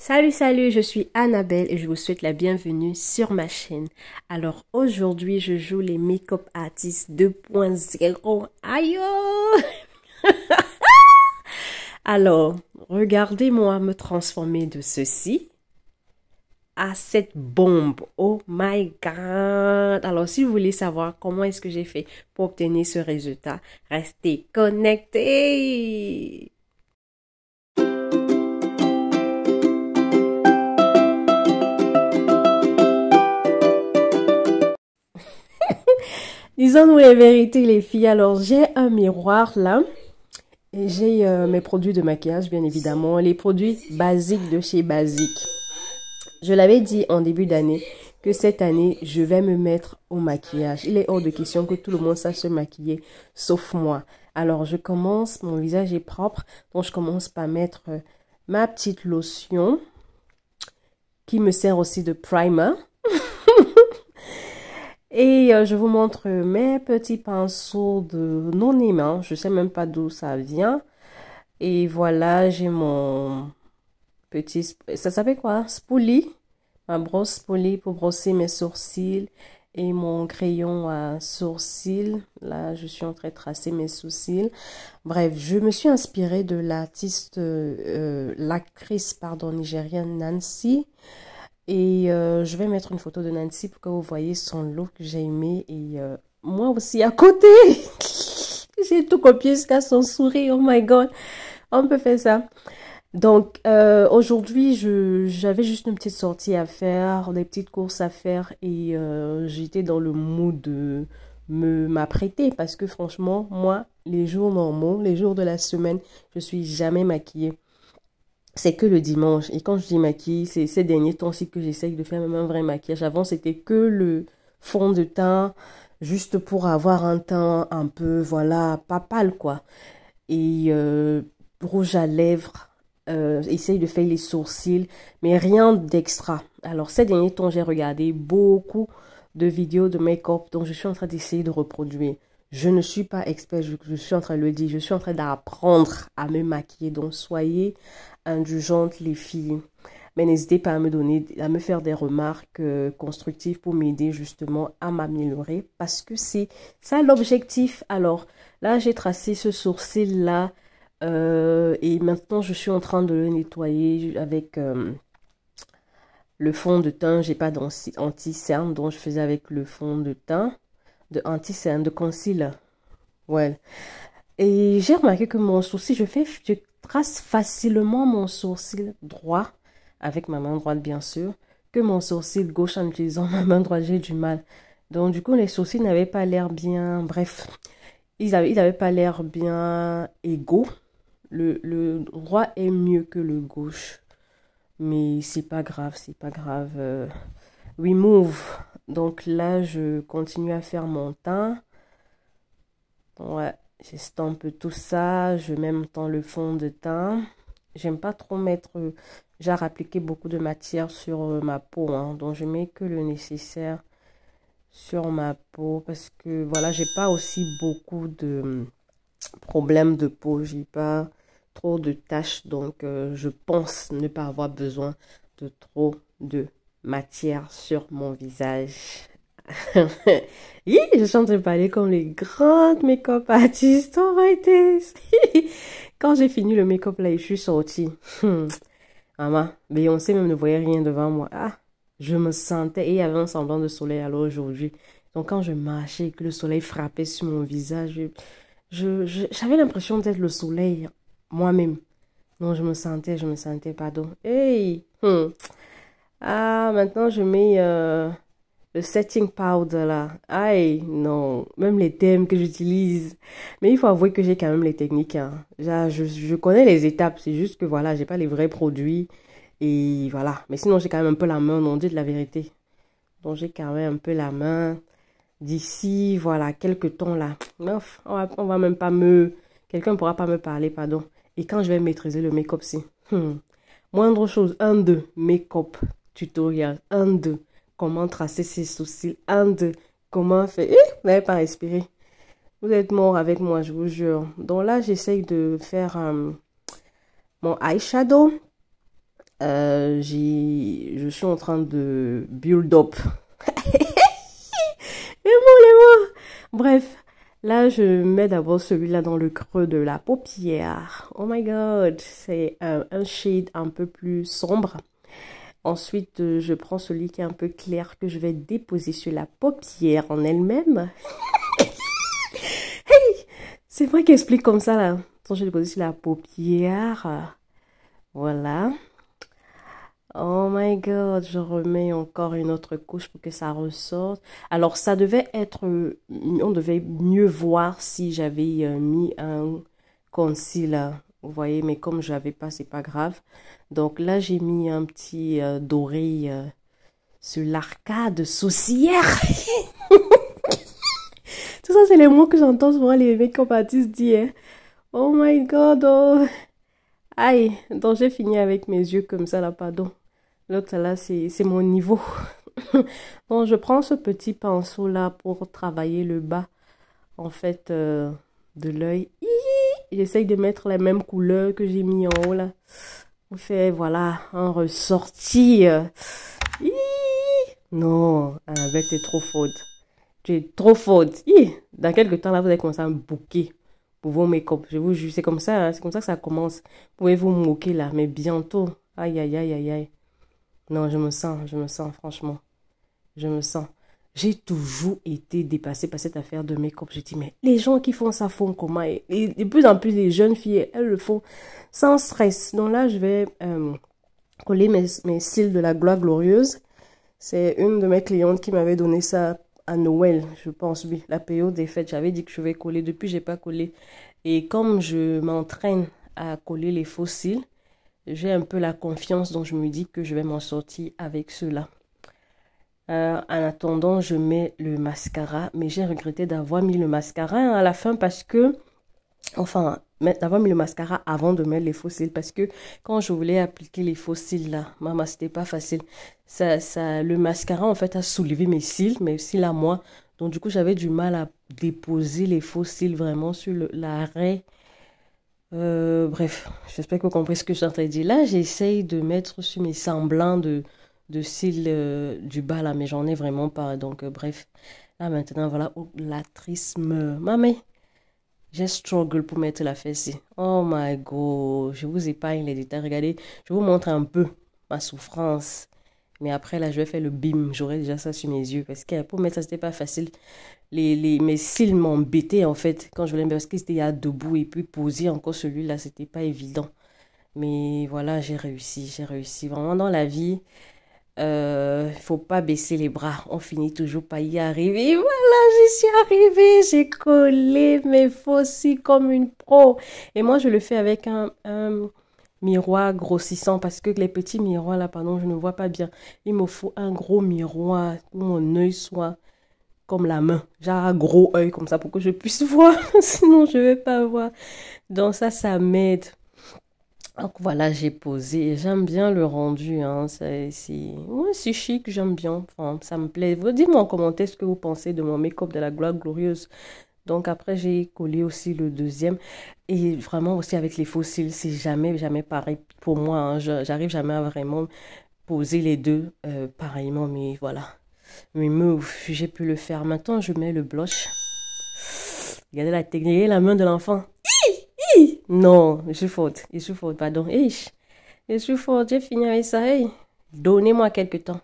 Salut, je suis Annabelle et je vous souhaite la bienvenue sur ma chaîne. Alors aujourd'hui, je joue les Make-up Artistes 2.0. Aïe! Oh. Alors, regardez-moi me transformer de ceci à cette bombe. Oh my God! Alors, si vous voulez savoir comment est-ce que j'ai fait pour obtenir ce résultat, restez connectés! Disons-nous la vérité, les filles. Alors, j'ai un miroir là. Et j'ai mes produits de maquillage, bien évidemment. Les produits basiques de chez Basique. Je l'avais dit en début d'année que cette année, je vais me mettre au maquillage. Il est hors de question que tout le monde sache se maquiller, sauf moi. Alors, je commence. Mon visage est propre. Donc, je commence par mettre ma petite lotion qui me sert aussi de primer. Et je vous montre mes petits pinceaux de non-aimant. Je ne sais même pas d'où ça vient. Et voilà, j'ai mon petit... Ça s'appelle quoi? Spoolie. Ma brosse spoolie pour brosser mes sourcils. Et mon crayon à sourcils. Là, je suis en train de tracer mes sourcils. Bref, je me suis inspirée de l'artiste, l'actrice, nigérienne Nancy. Et je vais mettre une photo de Nancy pour que vous voyez son look que j'ai aimé. Et moi aussi à côté, j'ai tout copié jusqu'à son sourire. Oh my God, on peut faire ça. Donc aujourd'hui, j'avais juste une petite sortie à faire, des petites courses à faire. Et j'étais dans le mood de m'apprêter. Parce que franchement, moi, les jours normaux, les jours de la semaine, je suis jamais maquillée. C'est que le dimanche. Et quand je dis maquille, c'est ces derniers temps-ci que j'essaye de faire même un vrai maquillage. Avant, c'était que le fond de teint, juste pour avoir un teint un peu, voilà, pas pâle, quoi. Et rouge à lèvres, essaye de faire les sourcils, mais rien d'extra. Alors, ces derniers temps, j'ai regardé beaucoup de vidéos de make-up, donc je suis en train d'essayer de reproduire. Je ne suis pas expert, je suis en train de le dire, je suis en train d'apprendre à me maquiller. Donc, soyez indulgentes, les filles. Mais n'hésitez pas à me faire des remarques constructives pour m'aider justement à m'améliorer. Parce que c'est ça l'objectif. Alors, là, j'ai tracé ce sourcil-là. Et maintenant, je suis en train de le nettoyer avec le fond de teint. J'ai pas d'anti-cerne, donc je faisais avec le fond de teint. De anti-cerne, de concealer. Ouais. Et j'ai remarqué que mon sourcil, je trace facilement mon sourcil droit, avec ma main droite bien sûr, que mon sourcil gauche en utilisant ma main droite, j'ai du mal. Donc du coup, les sourcils n'avaient pas l'air bien, bref, ils avaient pas l'air bien égaux. Le droit est mieux que le gauche, mais c'est pas grave, c'est pas grave. Remove. Donc là, je continue à faire mon teint. Ouais, j'estompe tout ça. Je mets en même temps le fond de teint. J'aime pas trop mettre, genre appliquer beaucoup de matière sur ma peau. Hein. Donc je mets que le nécessaire sur ma peau. Parce que voilà, j'ai pas aussi beaucoup de problèmes de peau. J'ai pas trop de taches. Donc je pense ne pas avoir besoin de trop de matière sur mon visage. Je suis en train de parler comme les grandes make-up artistes. Oh my days. Quand j'ai fini le make-up là, je suis sortie. Maman, Beyoncé même ne voyait rien devant moi. Ah, je me sentais, et il y avait un semblant de soleil alors aujourd'hui. Donc quand je marchais et que le soleil frappait sur mon visage, j'avais l'impression d'être le soleil moi-même. Non, je me sentais, pardon. Hey! Ah, maintenant je mets le setting powder là. Aïe, non. Même les thèmes que j'utilise. Mais il faut avouer que j'ai quand même les techniques. Hein. Je connais les étapes. C'est juste que voilà, j'ai pas les vrais produits. Et voilà. Mais sinon, j'ai quand même un peu la main. Non, dites la vérité. Donc, j'ai quand même un peu la main. D'ici, voilà, quelques temps là. Ouf, on va même pas me... Quelqu'un ne pourra pas me parler, pardon. Et quand je vais maîtriser le make-up, c'est... Moindre chose, 1, 2, make-up, tutoriel, 1, 2. Comment tracer ses sourcils, 1, 2. Comment faire... vous n'avez pas respiré. Vous êtes mort avec moi, je vous jure. Donc là, j'essaye de faire mon eyeshadow. je suis en train de build up. Les mots. Bref, là, je mets d'abord celui-là dans le creux de la paupière. Oh my god, c'est un shade un peu plus sombre. Ensuite, je prends celui qui est un peu clair que je vais déposer sur la paupière en elle-même. Hey, c'est moi qui explique comme ça, là. Quand je dépose sur la paupière. Voilà. Oh my god, je remets encore une autre couche pour que ça ressorte. Alors, ça devait être... on devait mieux voir si j'avais mis un concealer. Vous voyez, mais comme je n'avais pas, c'est pas grave. Donc là, j'ai mis un petit doré sur l'arcade sourcilière. Tout ça, c'est les mots que j'entends souvent les make-up artistes dire. Hein. Oh my god, oh. Aïe, donc j'ai fini avec mes yeux comme ça, là, pardon. L'autre, là, c'est mon niveau. Donc, je prends ce petit pinceau-là pour travailler le bas, en fait, de l'œil. J'essaye de mettre la même couleur que j'ai mis en haut, là. On fait, voilà, un ressorti. Non, Annabelle, t'es trop faute. Tu es trop faute. Dans quelques temps, là, vous allez commencer à me bouquer pour vos make-up. Je vous jure, c'est comme ça, hein, c'est comme ça que ça commence. Vous pouvez vous moquer, là, mais bientôt. Aïe, aïe, aïe, aïe, aïe. Non, je me sens, franchement. Je me sens. J'ai toujours été dépassée par cette affaire de make-up. Je dis, mais les gens qui font ça font comment? Et de plus en plus, les jeunes filles, elles le font sans stress. Donc là, je vais coller mes cils de la Gloire Glorieuse. C'est une de mes clientes qui m'avait donné ça à Noël, je pense, oui. La période des fêtes, j'avais dit que je vais coller. Depuis, j'ai pas collé. Et comme je m'entraîne à coller les faux cils, j'ai un peu la confiance, donc je me dis que je vais m'en sortir avec ceux-là. En attendant, je mets le mascara, mais j'ai regretté d'avoir mis le mascara à la fin parce que, enfin, d'avoir mis le mascara avant de mettre les faux cils parce que quand je voulais appliquer les faux cils là, maman, c'était pas facile. Le mascara en fait a soulevé mes cils à moi. Donc du coup, j'avais du mal à déposer les faux cils vraiment sur l'arrêt. Bref, j'espère que vous comprenez ce que je suis en train de dire. Là, j'essaye de mettre sur mes semblants de cils du bas là, mais j'en ai vraiment pas. Donc, bref. Là, maintenant, voilà où l'actrice me... Maman, j'ai struggle pour mettre la fessée. Oh my god, je vous épargne les détails. Regardez, je vous montre un peu ma souffrance. Mais après, là, je vais faire le bim. J'aurai déjà ça sur mes yeux. Parce que pour mettre ça, c'était pas facile. Mes cils m'embêtaient, en fait, quand je voulais mettre. Parce que c'était à debout. Et puis, poser encore celui-là, c'était pas évident. Mais voilà, j'ai réussi. J'ai réussi. Vraiment, dans la vie, faut pas baisser les bras. On finit toujours par y arriver. Voilà, j'y suis arrivée. J'ai collé mes faux cils comme une pro. Et moi, je le fais avec un miroir grossissant parce que les petits miroirs là, pardon, je ne vois pas bien. Il me faut un gros miroir où mon œil soit comme la main. Genre un gros œil comme ça pour que je puisse voir. Sinon, je vais pas voir. Donc ça m'aide. Donc voilà, j'ai posé. J'aime bien le rendu. Hein. Ouais, c'est chic, j'aime bien. Enfin, ça me plaît. Dites-moi en commentaire ce que vous pensez de mon make-up de la Gloire Glorieuse. Donc après, j'ai collé aussi le deuxième. Et vraiment aussi avec les faux cils, c'est jamais, jamais pareil pour moi. Hein. J'arrive jamais à vraiment poser les deux pareillement. Mais voilà. Mais j'ai pu le faire. Maintenant, je mets le blush. Regardez la technique, la main de l'enfant. Non, je suis faute, pardon. Je suis faute, j'ai fini avec ça. Hey. Donnez-moi quelques temps.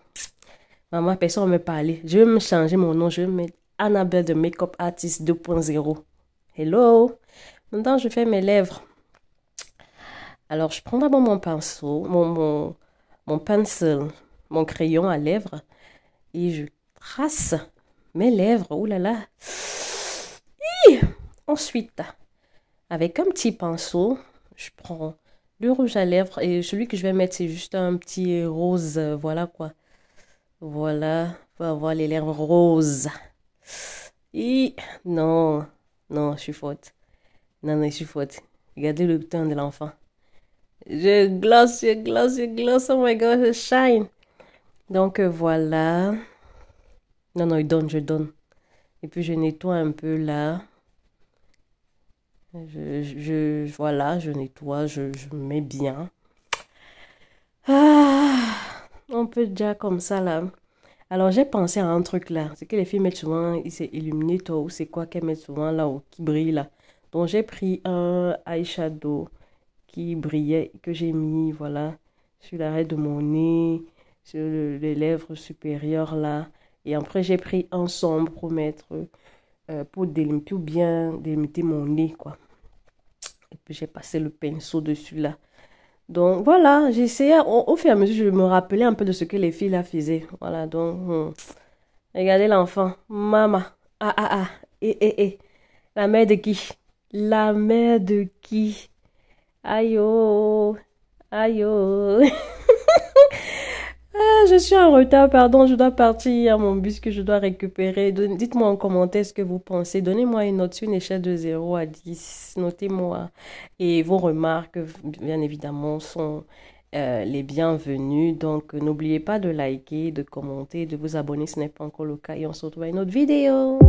Maman, personne ne me parler. Je vais me changer mon nom. Je vais mettre Annabelle de Makeup Artist 2.0. Hello. Maintenant, je fais mes lèvres. Alors, je prends d'abord mon pinceau, mon pencil, mon crayon à lèvres. Et je trace mes lèvres. Ouh là là. Ensuite, avec un petit pinceau, je prends le rouge à lèvres. Et celui que je vais mettre, c'est juste un petit rose. Voilà quoi. Voilà. Pour avoir les lèvres roses. Et non, non, je suis faute. Non, je suis faute. Regardez le teint de l'enfant. Je gloss, je gloss, je gloss. Oh my god, je shine. Donc voilà. Non, je donne. Et puis je nettoie un peu là. Voilà, je nettoie, je mets bien. Ah, on peut déjà comme ça là. Alors j'ai pensé à un truc là. C'est que les filles mettent souvent, c'est Illuminator ou c'est quoi qu'elles mettent souvent là ou qui brille là. Donc j'ai pris un eyeshadow qui brillait, que j'ai mis, voilà, sur l'arrêt de mon nez, sur les lèvres supérieures là. Et après j'ai pris un sombre pour mettre, pour délimiter ou bien délimiter mon nez quoi. Et puis j'ai passé le pinceau dessus là. Donc voilà, j'essayais, au fur et à mesure, je me rappelais un peu de ce que les filles là faisaient. Voilà, donc, regardez l'enfant. Maman. Ah, ah, ah. Eh. La mère de qui? La mère de qui? Aïe, oh. Aïe, oh. Ah, je suis en retard, pardon, je dois partir à mon bus que je dois récupérer. Dites-moi en commentaire ce que vous pensez. Donnez-moi une note sur une échelle de 0 à 10. Notez-moi. Et vos remarques, bien évidemment, sont les bienvenues. Donc, n'oubliez pas de liker, de commenter, de vous abonner si ce n'est pas encore le cas. Et on se retrouve à une autre vidéo.